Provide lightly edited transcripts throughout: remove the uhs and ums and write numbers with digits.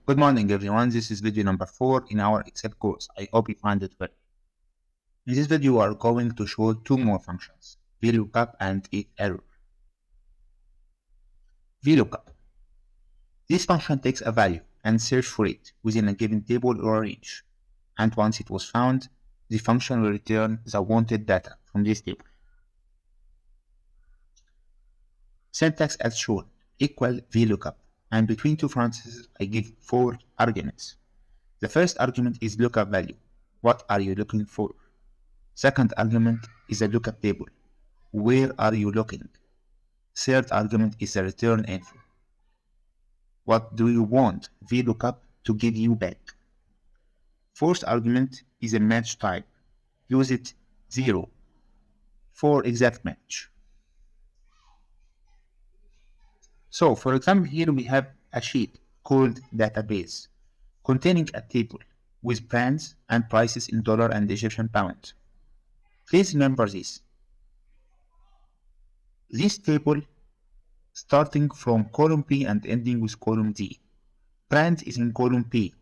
Good morning, everyone. This is video number 4 in our Excel course. I hope you find it well. In this video, we are going to show two more functions, VLOOKUP and IFERROR. VLOOKUP. This function takes a value and search for it within a given table or range. And once it was found, the function will return the wanted data from this table. Syntax as shown, equal VLOOKUP. And between two parentheses, I give 4 arguments. The first argument is lookup value. What are you looking for? Second argument is a lookup table. Where are you looking? Third argument is a return info. What do you want VLOOKUP to give you back? Fourth argument is a match type. Use it 0 for exact match. So, for example, here we have a sheet called database containing a table with brands and prices in dollar and Egyptian pound. Please remember this. This table starting from column P and ending with column D. Brand is in column P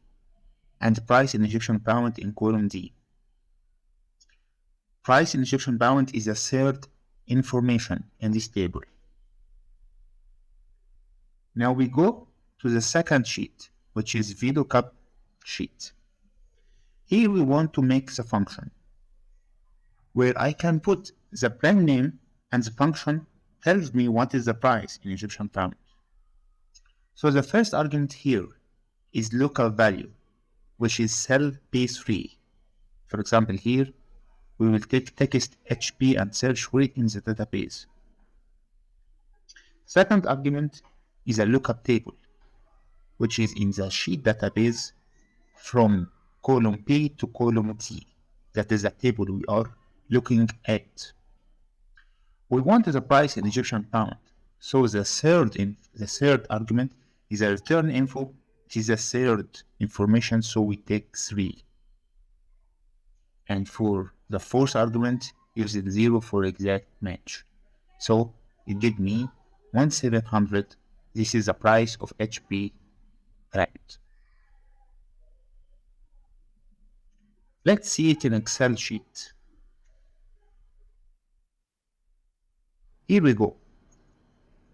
and price in Egyptian pound in column D. Price in Egyptian pound is the third information in this table. Now we go to the second sheet, which is VLOOKUP sheet. Here we want to make the function where I can put the brand name and the function tells me what is the price in Egyptian pound. So the first argument here is lookup value, which is cell P3. For example, here we will take text HP and search for it in the database. Second argument is a lookup table, which is in the sheet database from column P to column D. That is the table we are looking at. We want the price in Egyptian pound, so the third argument is a return info. It is the third information, so we take 3. And for the fourth argument, use it 0 for exact match. So it gives me 1700. This is the price of HP brand. Let's see it in Excel sheet. Here we go.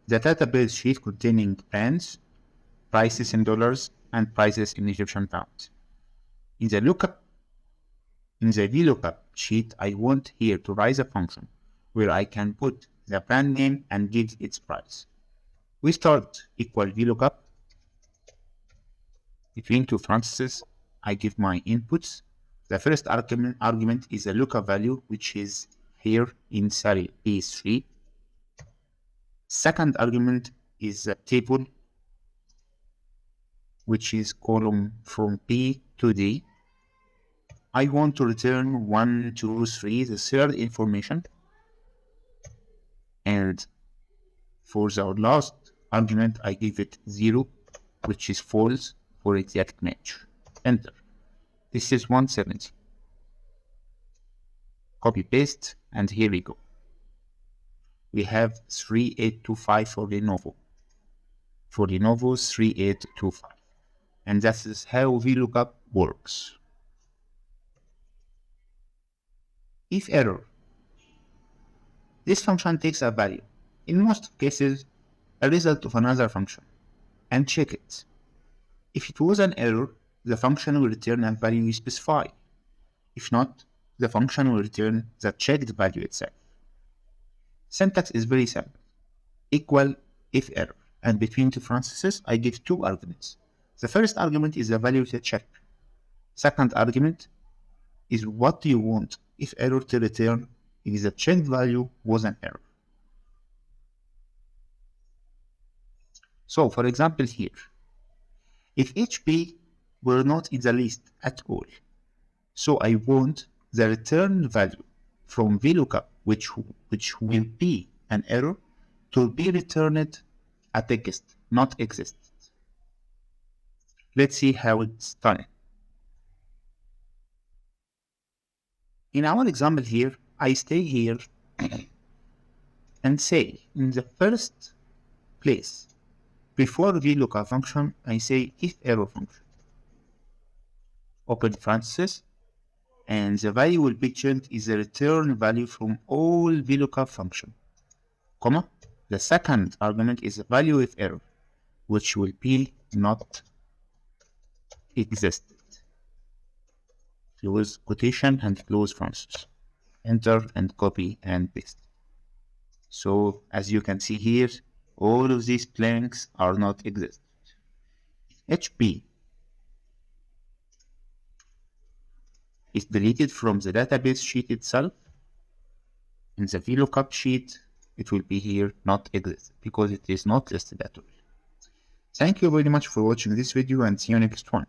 The database sheet containing brands, prices in dollars, and prices in Egyptian pound. In the VLOOKUP sheet, I want here to write a function where I can put the brand name and give its price. We start equal VLOOKUP. Between two parentheses, I give my inputs. The first argument is a lookup value, which is here in cell P3. Second argument is a table, which is column from P to D. I want to return 1, 2, 3, the third information. And for the last argument, I give it 0, which is false for exact match. Enter. This is 170. Copy paste, and here we go. We have 3825 for Lenovo. For Lenovo, 3825. And that is how VLOOKUP works. IFERROR. This function takes a value, in most cases a result of another function, and check it. If it was an error, the function will return a value we specify. If not, the function will return the checked value itself. Syntax is very simple. Equal IFERROR, and between two parentheses, I give 2 arguments. The first argument is the value to check. Second argument is what do you want IFERROR to return if the checked value was an error. So, for example here, if HP were not in the list at all, so I want the return value from VLOOKUP, which will be an error, to be returned a text, not exist. Let's see how it's done. In our example here, I stay here and say in the first place before VLOOKUP function, I say IFERROR function. Open parenthesis, and the value will be changed is the return value from all VLOOKUP function, comma. The second argument is the value of error, which will be not existed. Close quotation and close parenthesis. Enter and copy and paste. So as you can see here, all of these blanks are not existent. HP is deleted from the database sheet itself. In the VLOOKUP sheet, it will be here not exist because it is not listed at all. Thank you very much for watching this video and see you next one.